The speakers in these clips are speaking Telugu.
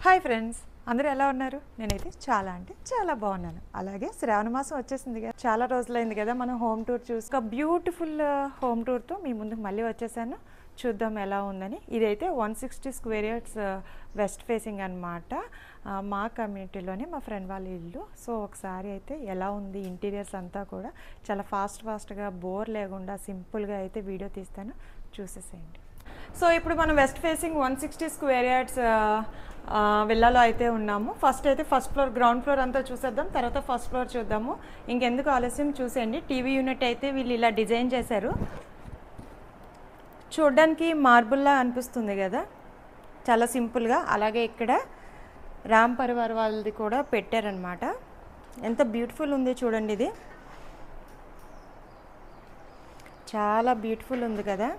హాయ్ ఫ్రెండ్స్, అందరూ ఎలా ఉన్నారు? నేనైతే చాలా అంటే చాలా బాగున్నాను. అలాగే శ్రావణ మాసం వచ్చేసింది కదా, చాలా రోజులైంది కదా మనం హోమ్ టూర్ చూసి ఒక బ్యూటిఫుల్ హోమ్ టూర్తో మీ ముందుకు మళ్ళీ వచ్చేసాను. చూద్దాం ఎలా ఉందని. ఇదైతే 160 స్క్వేర్ యార్డ్స్ వెస్ట్ ఫేసింగ్ అనమాట. మా కమ్యూనిటీలోనే మా ఫ్రెండ్ వాళ్ళ ఇల్లు. సో ఒకసారి అయితే ఎలా ఉంది ఇంటీరియర్స్ అంతా కూడా చాలా ఫాస్ట్గా బోర్ లేకుండా సింపుల్గా అయితే వీడియో తీస్తాను, చూసేసేయండి. సో ఇప్పుడు మనం వెస్ట్ ఫేసింగ్ 160 స్క్వేర్ యార్డ్స్ విల్లాలో అయితే ఉన్నాము. ఫస్ట్ ఫ్లోర్ గ్రౌండ్ ఫ్లోర్ అంతా చూసేద్దాం, తర్వాత ఫస్ట్ ఫ్లోర్ చూద్దాము. ఇంకెందుకు ఆలస్యం, చూసేయండి. టీవీ యూనిట్ అయితే వీళ్ళు ఇలా డిజైన్ చేశారు. చూడ్డానికి మార్బుల్లా అనిపిస్తుంది కదా, చాలా సింపుల్గా. అలాగే ఇక్కడ రామ్ పరివార్ వాళ్ళది కూడా పెట్టారనమాట. ఎంత బ్యూటిఫుల్ ఉంది చూడండి, ఇది చాలా బ్యూటిఫుల్ ఉంది కదా.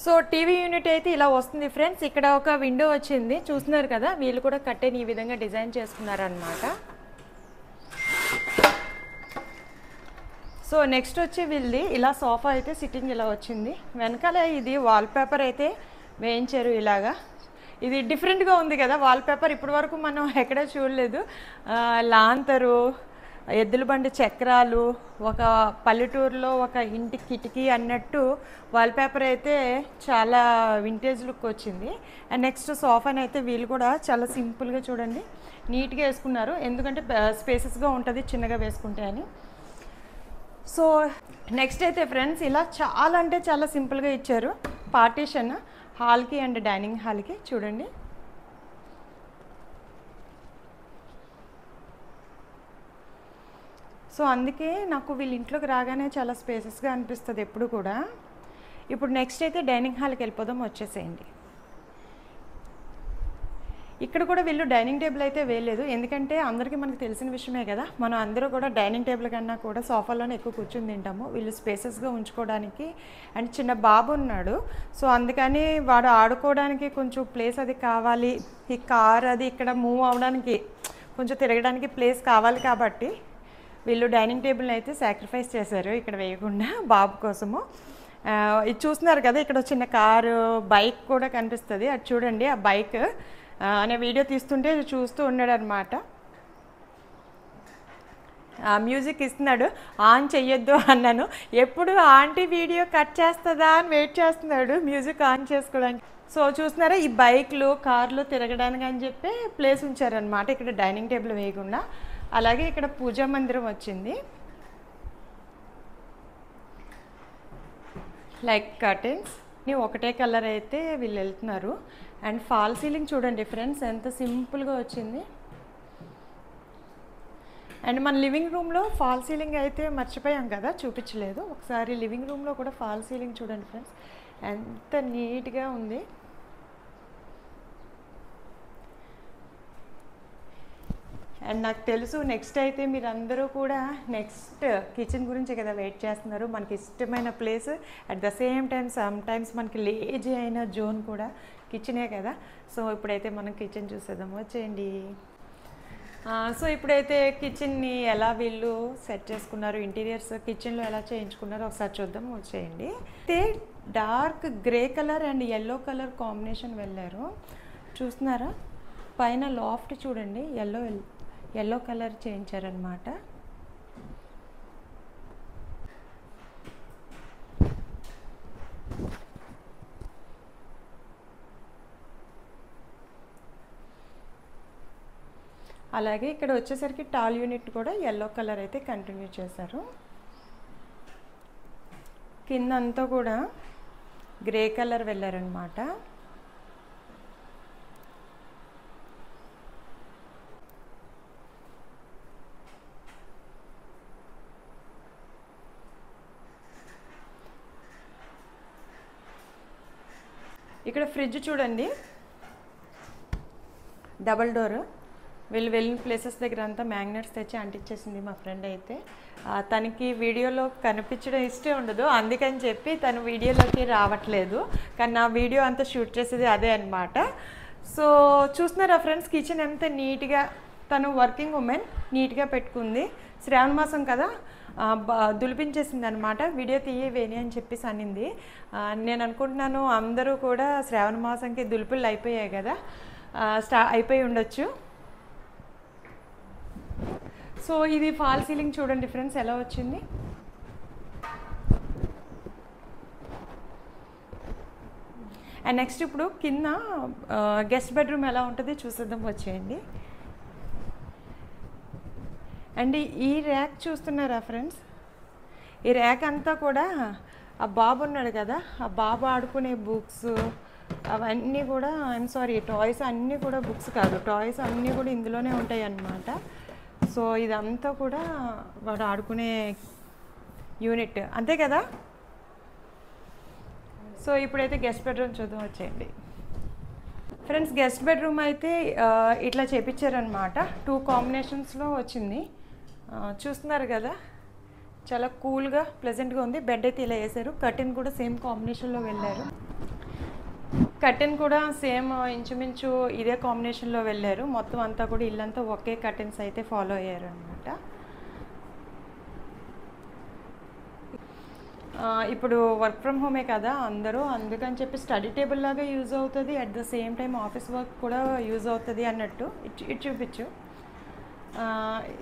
సో టీవీ యూనిట్ అయితే ఇలా వస్తుంది ఫ్రెండ్స్. ఇక్కడ ఒక విండో వచ్చింది, చూస్తున్నారు కదా. వీళ్ళు కూడా కట్టెని ఈ విధంగా డిజైన్ చేసుకున్నారనమాట. సో నెక్స్ట్ వచ్చి వీళ్ళది ఇలా సోఫా అయితే సిట్టింగ్ ఇలా వచ్చింది. వెనకాల ఇది వాల్పేపర్ అయితే వేయించారు ఇలాగా. ఇది డిఫరెంట్గా ఉంది కదా వాల్పేపర్, ఇప్పటి వరకు మనం ఎక్కడా చూడలేదు. లాంతరు, ఎద్దుల బండి చక్రాలు, ఒక పల్లెటూరులో ఒక ఇంటి కిటికీ అన్నట్టు వాల్పేపర్ అయితే చాలా వింటేజ్ లుక్ వచ్చింది. అండ్ నెక్స్ట్ సోఫాని అయితే వీళ్ళు కూడా చాలా సింపుల్గా చూడండి నీట్గా వేసుకున్నారు, ఎందుకంటే స్పేసెస్గా ఉంటుంది చిన్నగా వేసుకుంటే అని. సో నెక్స్ట్ అయితే ఫ్రెండ్స్ ఇలా చాలా అంటే చాలా సింపుల్గా ఇచ్చారు పార్టీషన్ హాల్కి అండ్ డైనింగ్ హాల్కి. చూడండి, సో అందుకే నాకు వీళ్ళ ఇంట్లోకి రాగానే చాలా స్పేసెస్గా అనిపిస్తుంది ఎప్పుడు కూడా. ఇప్పుడు నెక్స్ట్ అయితే డైనింగ్ హాల్కి వెళ్ళిపోదాం, వచ్చేసేయండి. ఇక్కడ కూడా వీళ్ళు డైనింగ్ టేబుల్ అయితే వేయలేదు, ఎందుకంటే అందరికీ మనకు తెలిసిన విషయమే కదా, మనం అందరూ కూడా డైనింగ్ టేబుల్ కన్నా కూడా సోఫాలోనే ఎక్కువ కూర్చొని తింటాము. వీళ్ళు స్పేసెస్గా ఉంచుకోవడానికి. అండ్ చిన్న బాబు ఉన్నాడు, సో అందుకని వాడు ఆడుకోవడానికి కొంచెం ప్లేస్ అది కావాలి. ఈ కార్ అది ఇక్కడ మూవ్ అవడానికి కొంచెం తిరగడానికి ప్లేస్ కావాలి కాబట్టి వీళ్ళు డైనింగ్ టేబుల్ని అయితే సాక్రిఫైస్ చేశారు ఇక్కడ వేయకుండా బాబు కోసము. ఇది చూస్తున్నారు కదా, ఇక్కడ చిన్న కారు బైక్ కూడా కనిపిస్తుంది. అది చూడండి, ఆ బైక్ అనే వీడియో తీస్తుంటే చూస్తూ ఉన్నాడు అనమాట. మ్యూజిక్ ఇస్తున్నాడు, ఆన్ చెయ్యొద్దు అన్నాను. ఎప్పుడు ఆంటీ వీడియో కట్ చేస్తుందా అని వెయిట్ చేస్తున్నాడు మ్యూజిక్ ఆన్ చేసుకోవడానికి. సో చూస్తున్నారా, ఈ బైక్లు కార్లు తిరగడానికి అని చెప్పి ప్లేస్ ఉంచారనమాట ఇక్కడ డైనింగ్ టేబుల్ వేయకుండా. అలాగే ఇక్కడ పూజా మందిరం వచ్చింది, లైక్ కర్టెన్స్ ఒకటే కలర్ అయితే వీళ్ళు వెళ్తున్నారు. అండ్ ఫాల్ సీలింగ్ చూడండి ఫ్రెండ్స్, ఎంత సింపుల్గా వచ్చింది. అండ్ మన లివింగ్ రూమ్లో ఫాల్ సీలింగ్ అయితే మర్చిపోయాం కదా, చూపించలేదు. ఒకసారి లివింగ్ రూమ్లో కూడా ఫాల్ సీలింగ్ చూడండి ఫ్రెండ్స్, ఎంత నీట్గా ఉంది. అండ్ నాకు తెలుసు నెక్స్ట్ అయితే మీరందరూ కూడా నెక్స్ట్ కిచెన్ గురించి కదా వెయిట్ చేస్తున్నారు. మనకి ఇష్టమైన place, at the same time some times మనకి లేజీ అయిన జోన్ కూడా కిచెనే కదా. సో ఇప్పుడైతే మనం కిచెన్ చూసేద్దాం, వచ్చేయండి. సో ఇప్పుడైతే కిచెన్ని ఎలా వీళ్ళు సెట్ చేసుకున్నారు, ఇంటీరియర్స్ కిచెన్లో ఎలా చేయించుకున్నారో ఒకసారి చూద్దాం, వచ్చేయండి. అయితే dark grey colour and yellow colour combination వెళ్ళారు, చూస్తున్నారా. పైన లాఫ్ట్ చూడండి, ఎల్లో కలర్ చేయించారనమాట. అలాగే ఇక్కడ వచ్చేసరికి టాల్ యూనిట్ కూడా ఎల్లో కలర్ అయితే కంటిన్యూ చేశారు. కింద అంతా కూడా గ్రే కలర్ వెళ్ళారనమాట. ఇక్కడ ఫ్రిడ్జ్ చూడండి, డబల్ డోర్. వీళ్ళు వెళ్ళిన ప్లేసెస్ దగ్గర అంతా మ్యాగ్నెట్స్ తెచ్చి అంటించేసింది మా ఫ్రెండ్ అయితే. తనకి వీడియోలో కనిపించడం ఇష్టం ఉండదు, అందుకని చెప్పి తను వీడియోలోకి రావట్లేదు. కానీ నా వీడియో అంతా షూట్ చేసేది అదే అనమాట. సో చూస్తున్నారా ఫ్రెండ్స్, కిచెన్ ఎంత నీట్గా, తను వర్కింగ్ ఉమెన్, నీట్గా పెట్టుకుంది. శ్రావణ మాసం కదా, దులిపించేసింది అనమాట. వీడియో తీయవేని అని చెప్పేసి అనింది. నేను అనుకుంటున్నాను అందరూ కూడా శ్రావణ మాసంకి దులుపులు అయిపోయాయి కదా, అయిపోయి ఉండొచ్చు. సో ఇది ఫాల్ సీలింగ్ చూడండి ఫ్రెండ్స్ ఎలా వచ్చింది. అండ్ నెక్స్ట్ ఇప్పుడు కింద గెస్ట్ బెడ్రూమ్ ఎలా ఉంటుంది చూసేద్దాం, వచ్చేయండి. అండ్ ఈ ర్యాక్ చూస్తున్నారా ఫ్రెండ్స్, ఈ ర్యాక్ అంతా కూడా ఆ బాబు ఉన్నాడు కదా, ఆ బాబు ఆడుకునే బుక్స్ అవన్నీ కూడా, ఐఎమ్ సారీ టాయ్స్ అన్నీ కూడా, బుక్స్ కాదు టాయ్స్ అన్నీ కూడా ఇందులోనే ఉంటాయి అన్నమాట. సో ఇదంతా కూడా వాడు ఆడుకునే యూనిట్, అంతే కదా. సో ఇప్పుడైతే గెస్ట్ బెడ్రూమ్ చూద్దాం, వచ్చేయండి ఫ్రెండ్స్. గెస్ట్ బెడ్రూమ్ అయితే ఇట్లా చేపించారనమాట, 2 కాంబినేషన్స్లో వచ్చింది. చూస్తున్నారు కదా, చాలా కూల్గా ప్లెజెంట్గా ఉంది. బెడ్ అయితే ఇలా వేసారు, కర్టెన్ కూడా సేమ్ కాంబినేషన్లో వెళ్ళారు. కర్టెన్ కూడా సేమ్ ఇంచుమించు ఇదే కాంబినేషన్లో వెళ్ళారు. మొత్తం అంతా కూడా ఇల్లంతా ఒకే కర్టెన్స్ అయితే ఫాలో అయ్యారు అనమాట. ఇప్పుడు వర్క్ ఫ్రమ్ హోమే కదా అందరూ, అందుకని చెప్పి స్టడీ టేబుల్ లాగా యూజ్ అవుతుంది, at the same time office work కూడా యూజ్ అవుతుంది అన్నట్టు ఇటు చూపించు.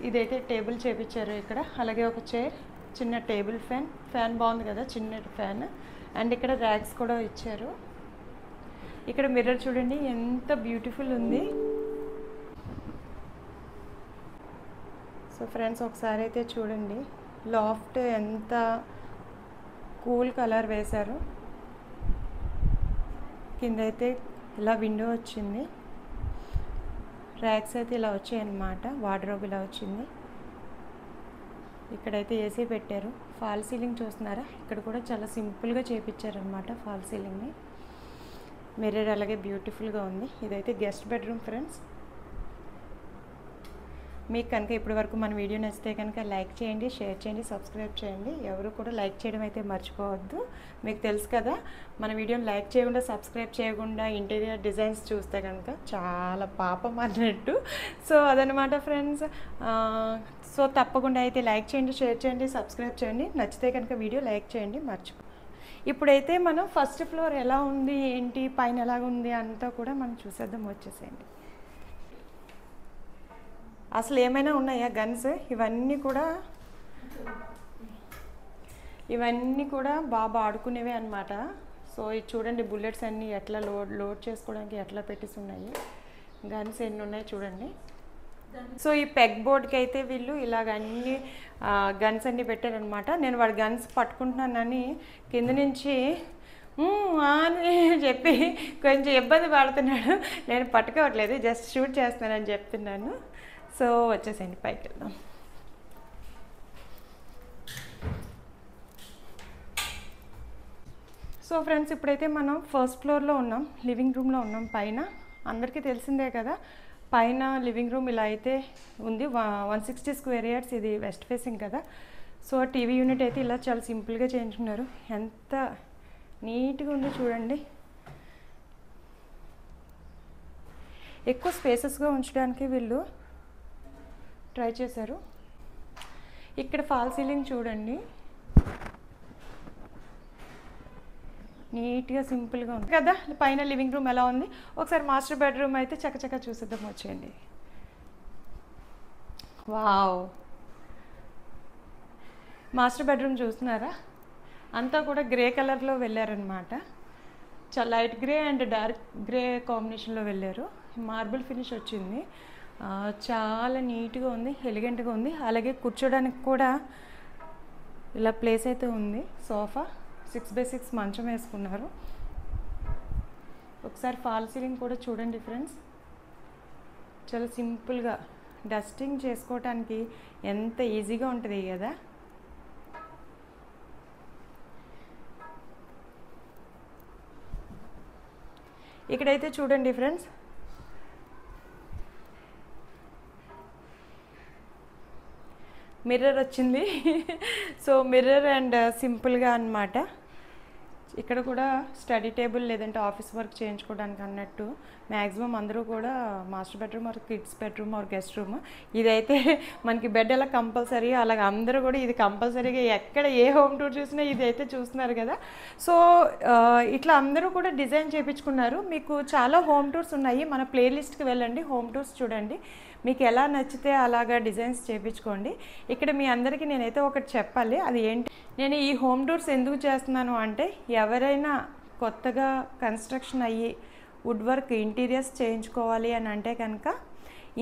ఇదైతే టేబుల్ చేపించారు ఇక్కడ, అలాగే ఒక చైర్, చిన్న టేబుల్ ఫ్యాన్ బాగుంది కదా, చిన్న ఫ్యాన్. అండ్ ఇక్కడ ర్యాక్స్ కూడా ఇచ్చారు. ఇక్కడ మిర్రర్ చూడండి ఎంత బ్యూటిఫుల్ ఉంది. సో ఫ్రెండ్స్ ఒకసారి అయితే చూడండి, లాఫ్ట్ ఎంత కూల్ కలర్ వేశారు. కింద అయితే ఇలా విండో వచ్చింది, ర్యాక్స్ అయితే ఇలా వచ్చాయి అన్నమాట, వార్డ్రోబ్ ఇలా వచ్చింది. ఇక్కడైతే ఏసీ పెట్టారు. ఫాల్ సీలింగ్ చూస్తున్నారా, ఇక్కడ కూడా చాలా సింపుల్గా చేపించారనమాట ఫాల్ సీలింగ్ని. మిర్రర్ అలాగే బ్యూటిఫుల్గా ఉంది. ఇదైతే గెస్ట్ బెడ్రూమ్ ఫ్రెండ్స్. మీకు కనుక ఇప్పటి వరకు మన వీడియో నచ్చితే కనుక లైక్ చేయండి, షేర్ చేయండి, సబ్స్క్రైబ్ చేయండి. ఎవరు కూడా లైక్ చేయడం అయితే మర్చిపోవద్దు. మీకు తెలుసు కదా, మన వీడియోని లైక్ చేయకుండా సబ్స్క్రైబ్ చేయకుండా ఇంటీరియర్ డిజైన్స్ చూస్తే కనుక చాలా పాపం అన్నట్టు. సో అదనమాట ఫ్రెండ్స్. సో తప్పకుండా అయితే లైక్ చేయండి, షేర్ చేయండి, సబ్స్క్రైబ్ చేయండి. నచ్చితే కనుక వీడియో లైక్ చేయండి మర్చిపో. ఇప్పుడైతే మనం ఫస్ట్ ఫ్లోర్ ఎలా ఉంది ఏంటి, పైన ఎలా ఉంది అంతా కూడా మనం చూసేద్దాం, వచ్చేసేయండి. అసలు ఏమైనా ఉన్నాయా గన్స్, ఇవన్నీ కూడా బాగా ఆడుకునేవే అనమాట. సో ఇది చూడండి, బుల్లెట్స్ అన్నీ ఎట్లా లోడ్ చేసుకోవడానికి ఎట్లా పెట్టేసి ఉన్నాయి, గన్స్ ఎన్ని ఉన్నాయి చూడండి. సో ఈ పెగ్ బోర్డ్కి అయితే వీళ్ళు ఇలాగ అన్ని గన్స్ అన్నీ పెట్టారనమాట. నేను వాడు గన్స్ పట్టుకుంటున్నానని కింద నుంచి అని చెప్పి కొంచెం ఇబ్బంది పడుతున్నాడు. నేను పట్టుకోవట్లేదు, జస్ట్ షూట్ చేస్తున్నానని చెప్తున్నాను. సో వచ్చేసేయండి పైకి వెళ్దాం. సో ఫ్రెండ్స్ ఇప్పుడైతే మనం ఫస్ట్ ఫ్లోర్లో ఉన్నాం, లివింగ్ రూమ్లో ఉన్నాం. పైన అందరికీ తెలిసిందే కదా, పైన లివింగ్ రూమ్ ఇలా అయితే ఉంది. 160 స్క్వేర్ యార్డ్స్, ఇది వెస్ట్ ఫేసింగ్ కదా. సో టీవీ యూనిట్ అయితే ఇలా చాలా సింపుల్గా చేయించుకున్నారు. ఎంత నీట్గా ఉందో చూడండి. ఎక్కువ స్పేసెస్గా ఉంచడానికి వీళ్ళు ట్రై చేశారు. ఇక్కడ ఫాల్ సీలింగ్ చూడండి, నీట్గా సింపుల్గా ఉంది కదా. పైన లివింగ్ రూమ్ ఎలా ఉంది, ఒకసారి మాస్టర్ బెడ్రూమ్ అయితే చక్కచక్క చూసేద్దాం, వచ్చేయండి. వావ్, మాస్టర్ బెడ్రూమ్ చూస్తున్నారా, అంతా కూడా గ్రే కలర్లో వెళ్ళారనమాట. చాలా light grey and dark grey కాంబినేషన్లో వెళ్ళారు. మార్బుల్ ఫినిష్ వచ్చింది, చాలా నీట్గా ఉంది, ఎలిగెంట్గా ఉంది. అలాగే కూర్చోడానికి కూడా ఇలా ప్లేస్ అయితే ఉంది. సోఫా 6x6 మంచం వేసుకున్నారు. ఒకసారి ఫాల్ సీలింగ్ కూడా చూడండి ఫ్రెండ్స్, చాలా సింపుల్గా డస్టింగ్ చేసుకోవటానికి ఎంత ఈజీగా ఉంటుంది కదా. ఇక్కడైతే చూడండి ఫ్రెండ్స్, మిర్రర్ వచ్చింది. సో మిర్రర్ అండ్ సింపుల్గా అన్నమాట. ఇక్కడ కూడా స్టడీ టేబుల్ లేదంటే ఆఫీస్ వర్క్ చేయించుకోవడానికి అన్నట్టు మ్యాక్సిమం అందరూ కూడా master bedroom are kids bedroom are guest room. ఇదైతే మనకి బెడ్ ఎలా కంపల్సరీ, అలాగే అందరూ కూడా ఇది కంపల్సరీగా ఎక్కడ ఏ హోమ్ టూర్ చూసినా ఇది అయితే చూస్తున్నారు కదా. సో ఇట్లా అందరూ కూడా డిజైన్ చేయించుకున్నారు. మీకు చాలా హోమ్ టూర్స్ ఉన్నాయి, మన ప్లేలిస్ట్కి వెళ్ళండి, హోమ్ టూర్స్ చూడండి, మీకు ఎలా నచ్చితే అలాగా డిజైన్స్ చేయించుకోండి. ఇక్కడ మీ అందరికీ నేనైతే ఒకటి చెప్పాలి, అది ఏంటి, నేను ఈ హోమ్ టూర్స్ ఎందుకు చేస్తున్నాను అంటే ఎవరైనా కొత్తగా కన్స్ట్రక్షన్ అయ్యి వుడ్ వర్క్ ఇంటీరియర్స్ చేయించుకోవాలి అని అంటే కనుక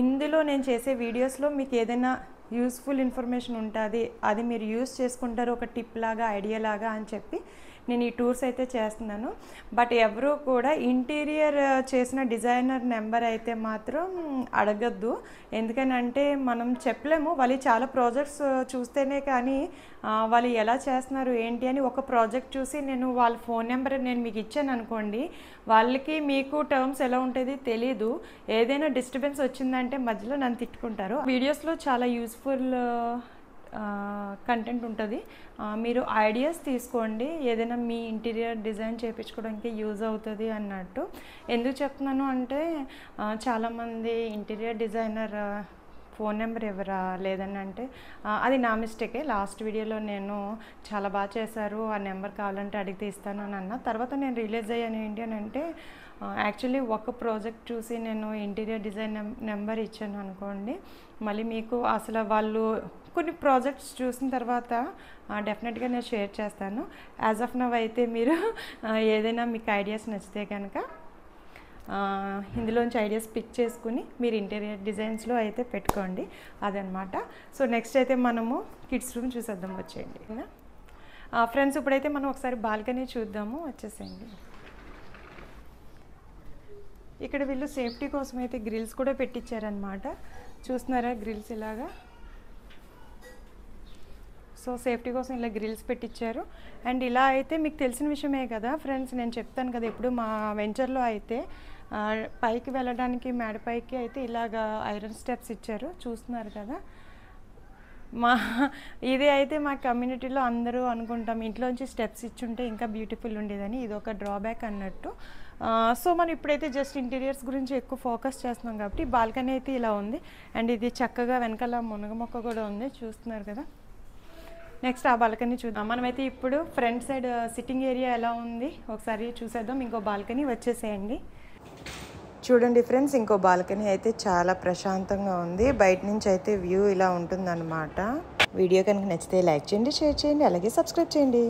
ఇందులో నేను చేసే వీడియోస్లో మీకు ఏదైనా యూస్ఫుల్ ఇన్ఫర్మేషన్ ఉంటుంది, అది మీరు యూస్ చేసుకుంటారు ఒక టిప్ లాగా, ఐడియా లాగా అని చెప్పి నేను ఈ టూర్స్ అయితే చేస్తున్నాను. బట్ ఎవరు కూడా ఇంటీరియర్ చేసిన డిజైనర్ నెంబర్ అయితే మాత్రం అడగద్దు. ఎందుకనంటే మనం చెప్పలేము, వాళ్ళు చాలా ప్రాజెక్ట్స్ చూస్తేనే కానీ వాళ్ళు ఎలా చేస్తున్నారు ఏంటి అని ఒక ప్రాజెక్ట్ చూసి నేను వాళ్ళ ఫోన్ నెంబర్ నేను మీకు ఇచ్చాను అనుకోండి, వాళ్ళకి మీకు టర్మ్స్ ఎలా ఉంటుంది తెలీదు. ఏదైనా డిస్టర్బెన్స్ వచ్చిందంటే మధ్యలో నన్ను తిట్టుకుంటారు. వీడియోస్లో చాలా యూస్ఫుల్ కంటెంట్ ఉంటుంది, మీరు ఐడియాస్ తీసుకోండి, ఏదైనా మీ ఇంటీరియర్ డిజైన్ చేయించుకోవడానికి యూజ్ అవుతుంది అన్నట్టు. ఎందుకు చెప్తున్నాను అంటే చాలామంది ఇంటీరియర్ డిజైనర్ ఫోన్ నెంబర్ ఇవ్వరా లేదని అంటే అది నా మిస్టేకే. లాస్ట్ వీడియోలో నేను చాలా బాగా చేశారు, ఆ నెంబర్ కావాలంటే అడిగితే ఇస్తాను అని అన్న తర్వాత నేను రిలీజ్ అయ్యాను ఏంటి అని అంటే యాక్చువల్లీ ఒక ప్రాజెక్ట్ చూసి నేను ఇంటీరియర్ డిజైన్ నెంబర్ ఇచ్చాను అనుకోండి, మళ్ళీ మీకు అసలు వాళ్ళు కొన్ని ప్రాజెక్ట్స్ చూసిన తర్వాత డెఫినెట్గా నేను షేర్ చేస్తాను. యాజ్ ఆఫ్ నవ్ అయితే మీరు ఏదైనా మీకు ఐడియాస్ నచ్చితే కనుక ఇందులోంచి ఐడియాస్ పిక్ చేసుకుని మీరు ఇంటీరియర్ డిజైన్స్లో అయితే పెట్టుకోండి అదనమాట. సో నెక్స్ట్ అయితే మనము కిడ్స్ రూమ్ చూసేద్దాం, వచ్చేయండి ఫ్రెండ్స్. ఇప్పుడైతే మనం ఒకసారి బాల్కనీ చూద్దాము, వచ్చేసేయండి. ఇక్కడ వీళ్ళు సేఫ్టీ కోసం అయితే గ్రిల్స్ కూడా పెట్టించారనమాట, చూస్తున్నారా గ్రిల్స్ ఇలాగా. సో సేఫ్టీ కోసం ఇలా గ్రిల్స్ పెట్టించారు. అండ్ ఇలా అయితే మీకు తెలిసిన విషయమే కదా ఫ్రెండ్స్, నేను చెప్తాను కదా ఇప్పుడు మా వెంచర్లో అయితే పైకి వెళ్ళడానికి మేడపైకి అయితే ఇలాగా ఐరన్ స్టెప్స్ ఇచ్చారు, చూస్తున్నారు కదా. ఇది అయితే మా కమ్యూనిటీలో అందరూ అనుకుంటాం ఇంట్లోంచి స్టెప్స్ ఇచ్చుంటే ఇంకా బ్యూటిఫుల్ ఉండేదని, ఇది ఒక డ్రాబ్యాక్ అన్నట్టు. సో మనం ఇప్పుడైతే జస్ట్ ఇంటీరియర్స్ గురించి ఎక్కువ ఫోకస్ చేస్తున్నాం కాబట్టి బాల్కనీ అయితే ఇలా ఉంది. అండ్ ఇది చక్కగా వెనకాల మునగ మొక్క కూడా ఉంది, చూస్తున్నారు కదా. నెక్స్ట్ ఆ బాల్కనీ చూద్దాం. మనమైతే ఇప్పుడు ఫ్రంట్ సైడ్ సిట్టింగ్ ఏరియా ఎలా ఉంది ఒకసారి చూసేద్దాం. ఇంకో బాల్కనీ వచ్చేసేయండి. చూడండి ఫ్రెండ్స్, ఇంకో బాల్కనీ అయితే చాలా ప్రశాంతంగా ఉంది, బయట నుంచి అయితే వ్యూ ఇలా ఉంటుందన్నమాట. వీడియో కనుక నచ్చితే లైక్ చేయండి, షేర్ చేయండి, అలాగే సబ్స్క్రైబ్ చేయండి.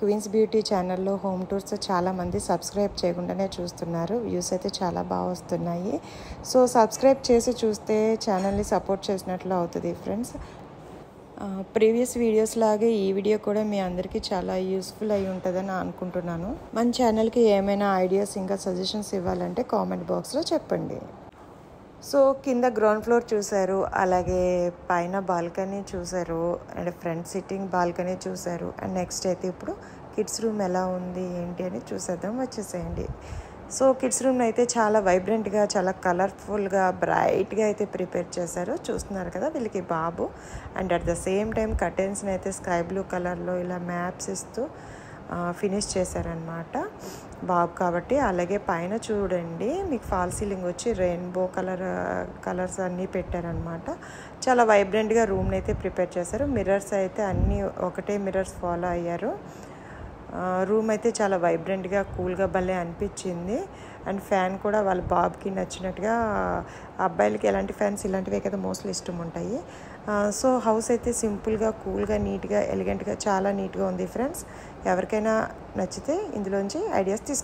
క్వీన్స్ బ్యూటీ ఛానల్లో హోమ్ టూర్స్ చాలామంది సబ్స్క్రైబ్ చేయకుండానే చూస్తున్నారు, వ్యూస్ అయితే చాలా బాగా వస్తున్నాయి. సో సబ్స్క్రైబ్ చేసి చూస్తే ఛానల్ని సపోర్ట్ చేసినట్లు అవుతుంది ఫ్రెండ్స్. ప్రీవియస్ వీడియోస్ లాగే ఈ వీడియో కూడా మీ అందరికీ చాలా యూస్ఫుల్ అయి ఉంటుందని అనుకుంటున్నాను. మన ఛానల్కి ఏమైనా ఐడియాస్ ఇంకా సజెషన్స్ ఇవ్వాలంటే కామెంట్ బాక్స్లో చెప్పండి. సో కింద గ్రౌండ్ ఫ్లోర్ చూశారు, అలాగే పైన బాల్కనీ చూశారు, అండ్ ఫ్రంట్ సిట్టింగ్ బాల్కనీ చూశారు. అండ్ నెక్స్ట్ అయితే ఇప్పుడు కిడ్స్ రూమ్ ఎలా ఉంది ఏంటి అని చూసేద్దాం, వచ్చేసేయండి. సో కిడ్స్ రూమ్ అయితే చాలా వైబ్రెంట్గా, చాలా కలర్ఫుల్గా, బ్రైట్గా అయితే ప్రిపేర్ చేశారు, చూస్తున్నారు కదా. వీళ్ళకి బాబు, and at the same time కర్టెన్స్ని అయితే స్కై బ్లూ కలర్లో ఇలా మ్యాప్స్ ఇస్తూ ఫినిష్ చేశారనమాట బాబు కాబట్టి. అలాగే పైన చూడండి మీకు ఫాల్ సీలింగ్ వచ్చి రెయిన్బో కలర్స్ అన్నీ పెట్టారనమాట. చాలా వైబ్రెంట్గా రూమ్ని అయితే ప్రిపేర్ చేశారు. మిర్రర్స్ అయితే అన్నీ ఒకటే మిర్రర్స్ ఫాలో అయ్యారు. రూమ్ అయితే చాలా వైబ్రెంట్గా, కూల్గా భలే అనిపించింది. అండ్ ఫ్యాన్ కూడా వాళ్ళ బాబుకి నచ్చినట్టుగా, అబ్బాయిలకి ఎలాంటి ఫ్యాన్స్ ఇలాంటివే కదా మోస్ట్లీ ఇష్టం ఉంటాయి. సో హౌస్ అయితే సింపుల్గా, కూల్గా, నీట్గా, ఎలిగెంట్గా చాలా నీట్గా ఉంది ఫ్రెండ్స్. ఎవరికైనా నచ్చితే ఇందులోంచి ఐడియాస్ తీసుకోండి.